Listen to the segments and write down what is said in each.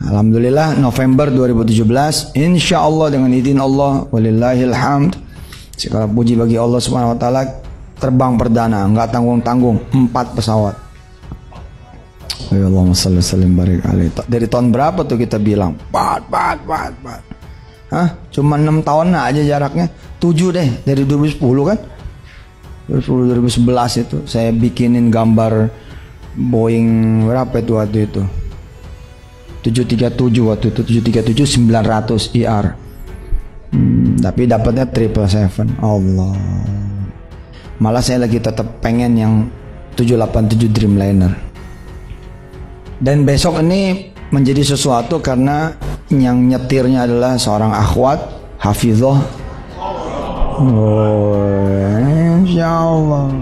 Alhamdulillah November 2017, insya Allah dengan izin Allah, walillahil hamd, segala puji bagi Allah Subhanahu Wa Taala, terbang perdana, nggak tanggung-tanggung, 4 pesawat. Ya Allahumma shalli sallim barik alaihi. Dari tahun berapa tuh kita bilang? 4. Hah? Cuma 6 tahun aja jaraknya. 7 deh dari 2010 kan? 2011 itu saya bikinin gambar Boeing berapa itu waktu itu? 737 waktu itu, 737-900 IR. Tapi dapatnya 777. Allah. Malah saya lagi tetap pengen yang 787 Dreamliner. Dan besok ini menjadi sesuatu karena yang nyetirnya adalah seorang akhwat hafizah. Insyaallah.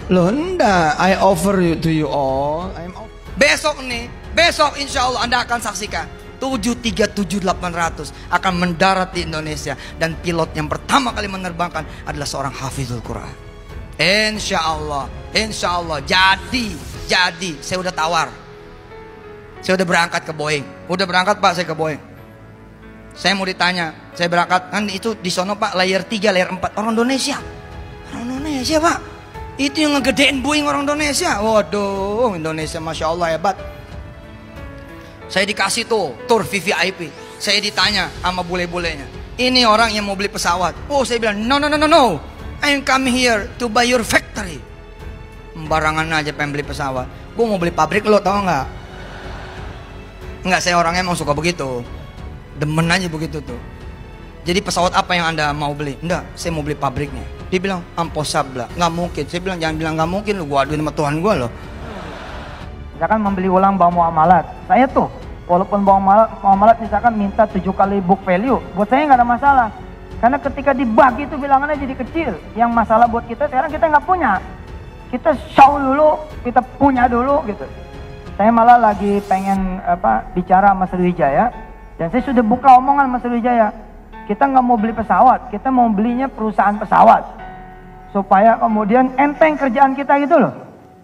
Loh enggak, I offer you to you all. Besok nih, besok insya Allah Anda akan saksikan 737-800 akan mendarat di Indonesia, dan pilot yang pertama kali menerbangkan adalah seorang hafizul Quran. Insya Allah. Jadi saya udah tawar. Saya udah berangkat ke Boeing. Udah berangkat Pak, saya ke Boeing. Saya mau ditanya, saya berangkat kan itu di sono Pak, layer 3, layer 4 orang Indonesia. Orang Indonesia Pak. Itu yang ngegedein Boeing orang Indonesia. Waduh, Indonesia Masya Allah hebat. Saya dikasih tuh tour VVIP. Saya ditanya sama bule-bulenya, ini orang yang mau beli pesawat. Oh, saya bilang no. I'm coming here to buy your factory. Barangan aja pengen beli pesawat. Gue mau beli pabrik lo, tau gak? Enggak, saya orangnya emang suka begitu. Demen aja begitu tuh. Jadi pesawat apa yang Anda mau beli? Enggak, saya mau beli pabriknya. Dia bilang impossible, nggak mungkin. Saya bilang jangan bilang nggak mungkin, lu gua aduin sama Tuhan gua loh. Misalkan membeli ulang bank muamalat, saya tuh walaupun bank muamalat misalkan minta 7 kali book value, buat saya nggak ada masalah. Karena ketika dibagi itu bilangannya jadi kecil. Yang masalah buat kita sekarang kita nggak punya. Kita show dulu, kita punya dulu gitu. Saya malah lagi pengen bicara sama Sriwijaya, dan saya sudah buka omongan sama Sriwijaya. Kita nggak mau beli pesawat, kita mau belinya perusahaan pesawat, supaya kemudian enteng kerjaan kita gitu loh.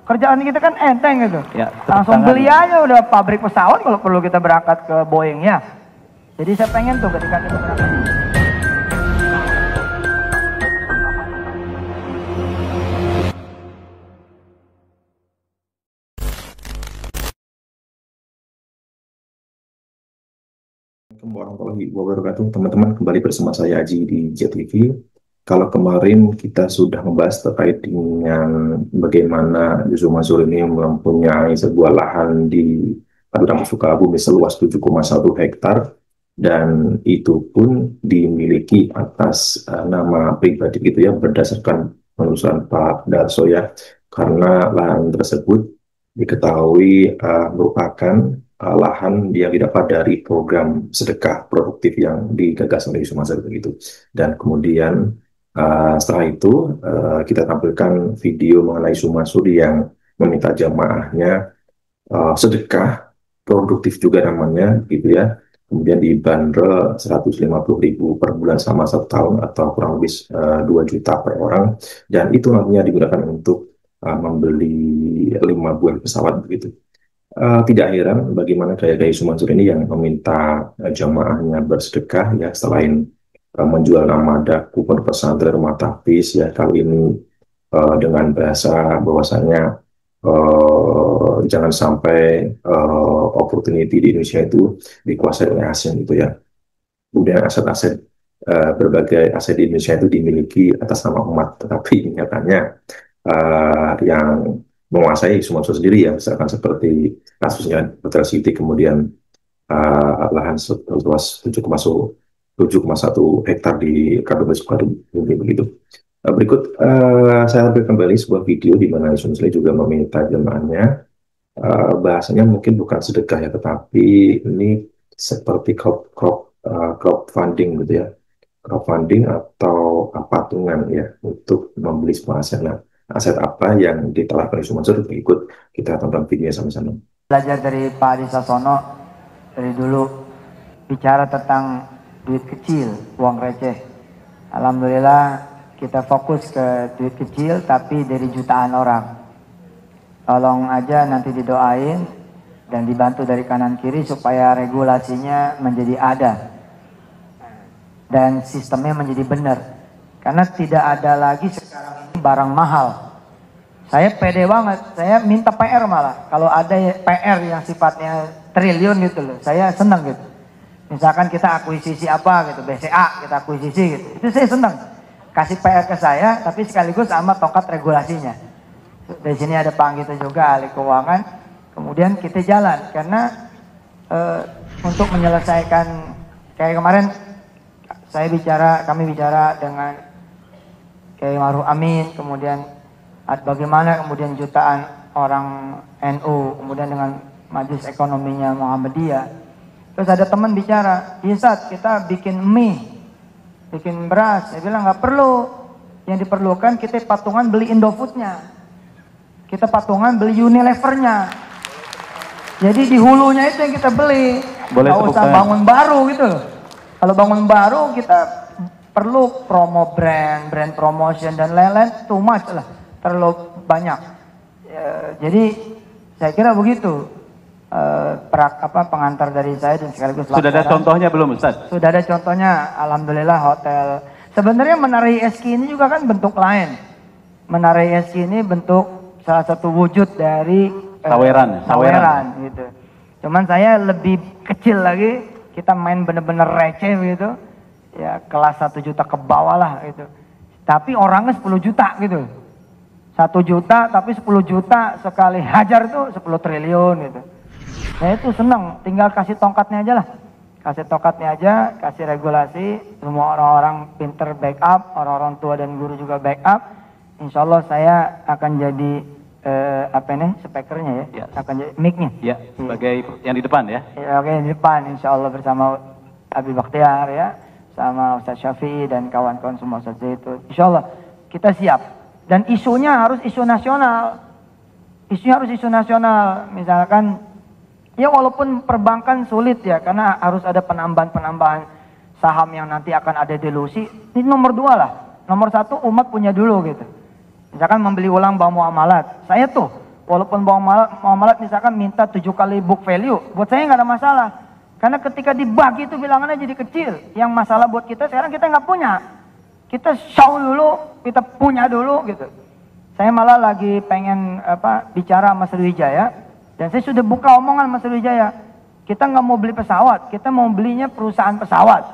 Kerjaan kita kan enteng gitu. Ya, langsung beli aja udah pabrik pesawat kalau perlu kita berangkat ke Boeing ya. Jadi saya pengen tuh ketika kita berangkat. Warahmatullahi wabarakatuh. Teman-teman, kembali bersama saya Aji di JTV. Kalau kemarin kita sudah membahas terkait dengan bagaimana Yusuf Mansur ini mempunyai sebuah lahan di Padang Sukabumi seluas 7,1 hektar, dan itu pun dimiliki atas nama pribadi gitu ya, berdasarkan penelusuran Pak Darso ya, karena lahan tersebut diketahui merupakan lahan yang didapat dari program sedekah produktif yang digagas oleh Yusuf Mansur begitu. Dan kemudian setelah itu kita tampilkan video mengenai Yusuf Mansur yang meminta jamaahnya sedekah produktif juga namanya gitu ya. Kemudian dibanderol 150.000 per bulan selama 1 tahun atau kurang lebih 2 juta per orang, dan itu nantinya digunakan untuk membeli 5 buah pesawat begitu. Tidak heran bagaimana gaya-gaya Yusuf Mansur ini yang meminta jamaahnya bersedekah ya, selain menjual nama kupon pesantren rumah tahfiz ya, kali ini dengan bahasa bahwasanya jangan sampai opportunity di Indonesia itu dikuasai oleh asing gitu ya. Kemudian aset-aset berbagai aset di Indonesia itu dimiliki atas nama umat, tetapi nyatanya yang menguasai semua sendiri ya, misalkan seperti kasusnya Hotel City, kemudian lahan seluas 7,1 hektar di Kabupaten Sukabumi begitu. Berikut saya tampilkan kembali sebuah video di mana Yusuf Mansur juga meminta jemaahnya, bahasanya mungkin bukan sedekah ya, tetapi ini seperti crowdfunding gitu ya, crowdfunding atau patungan ya, untuk membeli sebuah aset. Nah, aset apa yang ditelah oleh Yusuf Mansur, berikut kita tonton videonya sama-sama. Belajar dari Pak Adi Sasono dari dulu, bicara tentang duit kecil, uang receh. Alhamdulillah kita fokus ke duit kecil tapi dari jutaan orang. Tolong aja nanti didoain dan dibantu dari kanan kiri supaya regulasinya menjadi ada dan sistemnya menjadi benar. Karena tidak ada lagi sekarang ini barang mahal. Saya pede banget, saya minta PR malah. Kalau ada PR yang sifatnya triliun gitu loh, saya senang gitu. Misalkan kita akuisisi apa gitu, BCA kita akuisisi gitu, itu saya senang. Kasih PR ke saya, tapi sekaligus sama tongkat regulasinya. Dari sini ada Pak Anggito juga, ahli keuangan. Kemudian kita jalan, karena untuk menyelesaikan, kayak kemarin kami bicara dengan Kiai Ma'ruf Amin, kemudian bagaimana kemudian jutaan orang NU, kemudian dengan majelis ekonominya Muhammadiyah. Terus ada teman bicara, Ustaz kita bikin mie, bikin beras. Saya bilang nggak perlu, yang diperlukan kita patungan beli Indofoodnya, kita patungan beli Unilevernya. Jadi di hulunya itu yang kita beli, nggak usah bangun baru gitu loh. Kalau bangun baru kita perlu promo brand promotion dan lain-lain, too much lah, terlalu banyak. Jadi saya kira begitu pengantar dari saya dan sekaligus sudah ada contohnya belum Ustaz? Sudah ada contohnya, alhamdulillah hotel. Sebenarnya Menara ISK ini juga kan bentuk lain. Menara ISK ini bentuk salah satu wujud dari saweran gitu. Cuman saya lebih kecil lagi, kita main bener-bener receh gitu. Ya kelas 1 juta ke bawah lah gitu. Tapi orangnya 10 juta gitu. 1 juta tapi 10 juta sekali hajar tuh 10 triliun gitu. Saya itu senang, tinggal kasih tongkatnya aja lah. Kasih tongkatnya aja, kasih regulasi, semua orang-orang pinter backup, orang-orang tua dan guru juga backup. Insya Allah saya akan jadi speakernya ya, akan jadi mic-nya. Ya, sebagai yang di depan ya. Ya, oke, di depan insya Allah bersama Habib Bakhtiar ya, sama Ustaz Syafi'i dan kawan-kawan semua Ustaz itu. Insya Allah kita siap. Dan isunya harus isu nasional. Isunya harus isu nasional. Misalkan, ya walaupun perbankan sulit ya, karena harus ada penambahan saham yang nanti akan ada delusi. Ini nomor 2 lah. Nomor 1 umat punya dulu gitu. Misalkan membeli ulang bank muamalat. Saya tuh, walaupun bank muamalat misalkan minta 7 kali book value, buat saya nggak ada masalah. Karena ketika dibagi itu bilangannya jadi kecil. Yang masalah buat kita sekarang kita nggak punya. Kita show dulu, kita punya dulu gitu. Saya malah lagi pengen bicara sama Sriwijaya. Dan saya sudah buka omongan sama Sriwijaya. Kita nggak mau beli pesawat, kita mau belinya perusahaan pesawat.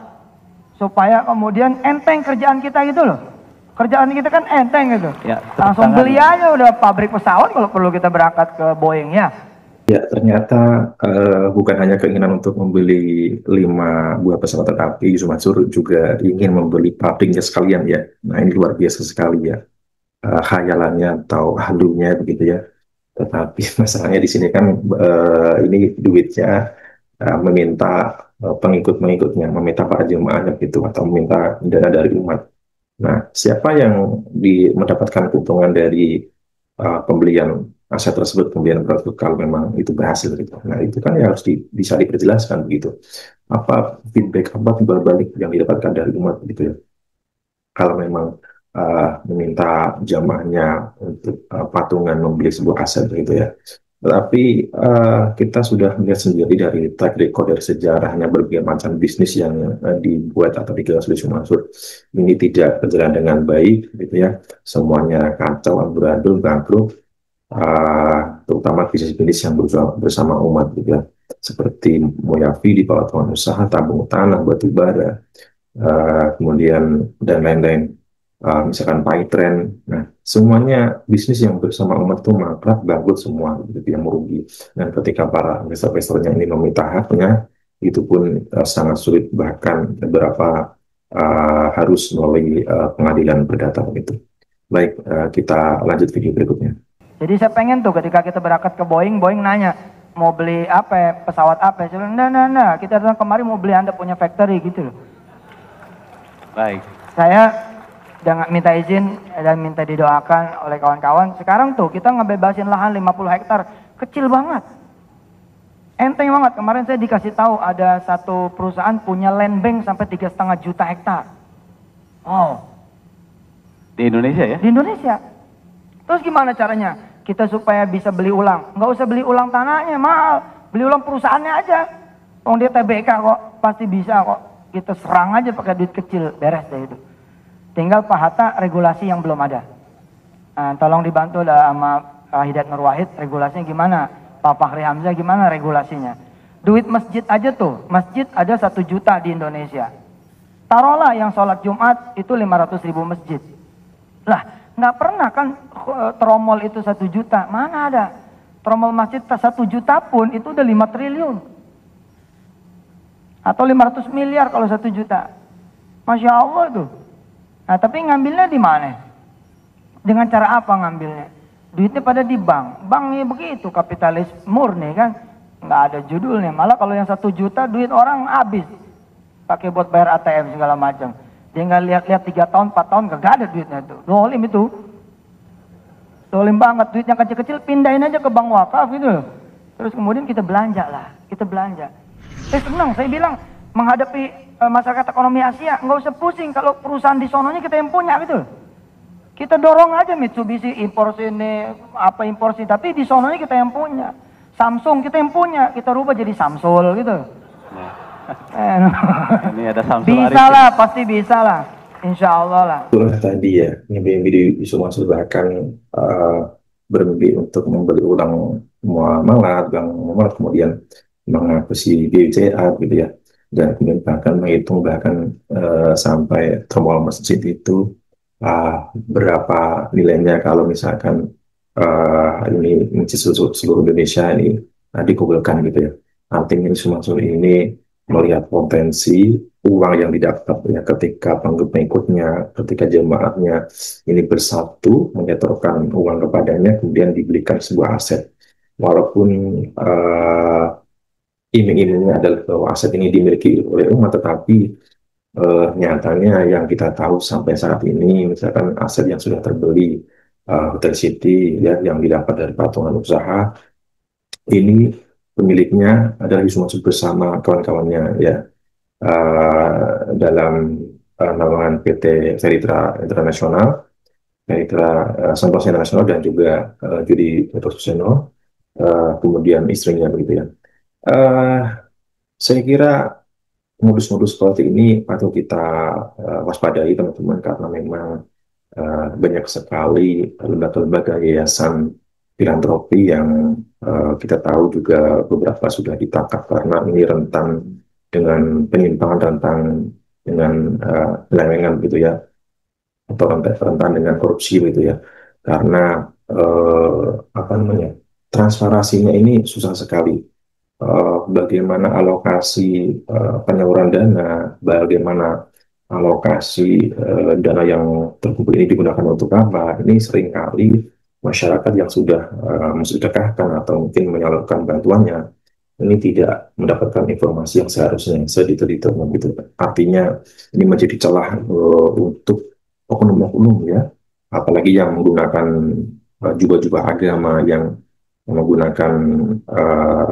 Supaya kemudian enteng kerjaan kita gitu loh. Kerjaan kita kan enteng gitu. Ya, langsung beli aja udah pabrik pesawat kalau perlu kita berangkat ke Boeing ya. Ya, ternyata bukan hanya keinginan untuk membeli 5 buah pesawat, tetapi Yusuf Mansur juga ingin membeli pabriknya sekalian ya. Nah ini luar biasa sekali ya, khayalannya atau halunya begitu ya. Tetapi masalahnya di sini kan ini duitnya meminta pengikut-pengikutnya, meminta para jemaahnya gitu, atau meminta dana dari umat. Nah, siapa yang mendapatkan keuntungan dari pembelian aset tersebut, pembelian produk kalau memang itu berhasil gitu. Nah itu kan ya harus bisa diperjelaskan begitu. Apa feedback, apa timbal balik yang didapatkan dari umat gitu ya. Kalau memang meminta jamaahnya untuk patungan membeli sebuah aset gitu ya. Tetapi kita sudah melihat sendiri dari track record dari sejarahnya berbagai macam bisnis yang dibuat atau digagas oleh Yusuf Mansur ini tidak berjalan dengan baik gitu ya. Semuanya kacau, amburadul, bangkrut. Terutama bisnis-bisnis yang bersama umat gitu ya, seperti Moyafi di bawah Tuan Usaha, tabung tanah, batu bara, kemudian dan lain-lain, misalkan Paytren. Nah semuanya bisnis yang bersama umat itu mangkrak, bangkrut semua gitu, yang merugi. Dan ketika para investor-investornya ini meminta haknya, itu pun sangat sulit, bahkan beberapa harus melalui pengadilan perdata gitu. Baik, kita lanjut video berikutnya. Jadi saya pengen tuh ketika kita berangkat ke Boeing nanya, mau beli apa ya, pesawat apa ya? Saya bilang, nah, kita datang kemari mau beli Anda punya factory gitu loh. Baik. Saya dengan minta izin dan minta didoakan oleh kawan-kawan. Sekarang tuh kita ngebebasin lahan 50 hektar, kecil banget. Enteng banget. Kemarin saya dikasih tahu ada satu perusahaan punya land bank sampai 3,5 juta hektar. Wow. Di Indonesia ya? Di Indonesia. Terus gimana caranya? Kita supaya bisa beli ulang. Nggak usah beli ulang tanahnya, mahal. Beli ulang perusahaannya aja. Dia TBK kok, pasti bisa kok. Kita serang aja pakai duit kecil, beres deh itu. Tinggal Pak Hatta regulasi yang belum ada. Nah, tolong dibantu lah sama Hidayat Nur Wahid, regulasinya gimana? Pak Fahri Hamzah gimana regulasinya? Duit masjid aja tuh, masjid ada 1 juta di Indonesia. Taruhlah yang sholat Jumat itu 500.000 masjid. Lah, nggak pernah kan tromol itu 1 juta, mana ada? Tromol masjid 1 juta pun itu udah 5 triliun. Atau 500 miliar kalau 1 juta. Masya Allah tuh. Nah, tapi ngambilnya di mana? Dengan cara apa ngambilnya? Duitnya pada di bank. Banknya begitu, kapitalis murni kan. Nggak ada judulnya. Malah kalau yang 1 juta duit orang habis. Pakai buat bayar ATM segala macam. Dia nggak lihat-lihat 3 tahun, 4 tahun gak ada duitnya tuh. Dolim itu. Dolim banget. Duitnya kecil-kecil pindahin aja ke bank wakaf gitu loh. Terus kemudian kita belanja lah. Kita belanja. Saya senang, saya bilang menghadapi masyarakat ekonomi Asia nggak usah pusing kalau perusahaan di sononya kita yang punya gitu. Kita dorong aja Mitsubishi impor sini, apa impor sini, tapi di sononya kita yang punya. Samsung kita yang punya, kita rubah jadi Samsul gitu. Ini ada Samsul bisa lah, pasti bisa lah, insya Allah lah. Itulah tadi ya, mimpi-mimpi di Yusuf bahkan bermimpi untuk membeli ulang muamalat, bank muamalat, kemudian mengakuisisi BCA gitu ya, dan kemudian bahkan menghitung bahkan sampai tromol masjid itu berapa nilainya kalau misalkan ini masjid seluruh Indonesia ini dikumpulkan gitu ya. Artinya semua ini melihat potensi uang yang didapat ya ketika pengikutnya, ketika jemaahnya ini bersatu menyetorkan uang kepadanya, kemudian dibelikan sebuah aset. Walaupun iming-imingnya adalah bahwa aset ini dimiliki oleh umat, tetapi nyatanya yang kita tahu sampai saat ini, misalkan aset yang sudah terbeli, Hotel City ya, yang didapat dari patungan usaha, ini pemiliknya adalah Yusuf bersama kawan-kawannya ya, dalam naungan PT Feritra Internasional, Feritra Santosa Internasional, dan juga Judi Susono, kemudian istrinya begitu ya. Saya kira modus-modus seperti ini patut kita waspadai teman-teman, karena memang banyak sekali lembaga-lembaga yayasan filantropi yang kita tahu juga beberapa sudah ditangkap karena ini rentan dengan penyimpangan, rentan dengan penyelewengan gitu ya, atau rentan dengan korupsi gitu ya, karena apa namanya, transparansinya ini susah sekali. Bagaimana alokasi penyaluran dana, bagaimana alokasi dana yang terkumpul ini digunakan untuk apa, ini seringkali masyarakat yang sudah mensedekahkan atau mungkin menyalurkan bantuannya ini tidak mendapatkan informasi yang seharusnya sedetail-detailnya gitu. Artinya ini menjadi celah untuk oknum-oknum ya, apalagi yang menggunakan jubah-jubah agama, yang menggunakan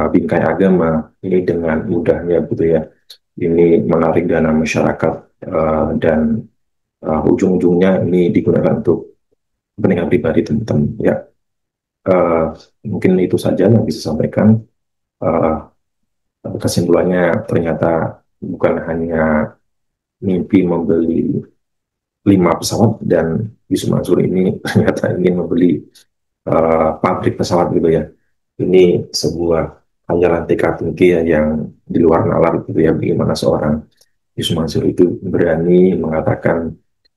bingkai agama ini dengan mudahnya gitu ya, ini menarik dana masyarakat dan ujung-ujungnya ini digunakan untuk kepentingan pribadi teman-teman ya. Mungkin itu saja yang bisa sampaikan. Kesimpulannya ternyata bukan hanya mimpi membeli 5 pesawat, dan Yusuf Mansur ini ternyata ingin membeli pabrik pesawat gitu ya. Ini sebuah hayalan tekad tinggi ya, yang di luar nalar gitu ya, bagaimana seorang Yusuf Mansur itu berani mengatakan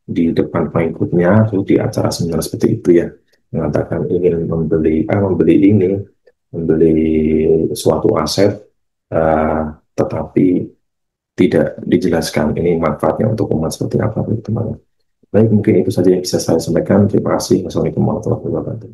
di depan pengikutnya di acara seminar seperti itu ya, mengatakan ingin membeli suatu aset, tetapi tidak dijelaskan ini manfaatnya untuk umat seperti apa teman-teman. Baik, mungkin itu saja yang bisa saya sampaikan. Terima kasih. Wassalamualaikum warahmatullahi wabarakatuh.